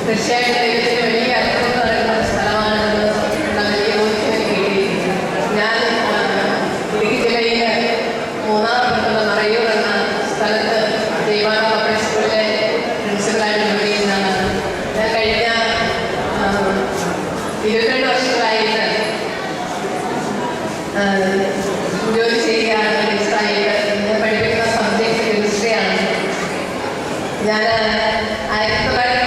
തീർച്ചയായിട്ടും ദൈവത്തിന് വലിയ അത്ഭുതം നടക്കുന്ന സ്ഥലമാണെന്ന് വലിയ ബോധ്യം കിട്ടിയിരിക്കുന്നത്. ഞാൻ ഇടുക്കി ജില്ലയിലെ മൂന്നാമതുള്ള മറയൂർ എന്ന സ്ഥലത്ത് ദൈവാന പബ്ലിക് സ്കൂളിലെ പ്രിൻസിപ്പലായിട്ട് ജോലി ചെയ്യുന്നതാണ്. ഞാൻ കഴിഞ്ഞ 22 വർഷങ്ങളായിട്ട് ജോലി ചെയ്യുകയാണ്. ടീച്ചറായിട്ട് ഞാൻ പഠിപ്പിക്കുന്ന സബ്ജക്റ്റ് കെമിസ്ട്രിയാണ്. ഞാൻ 1900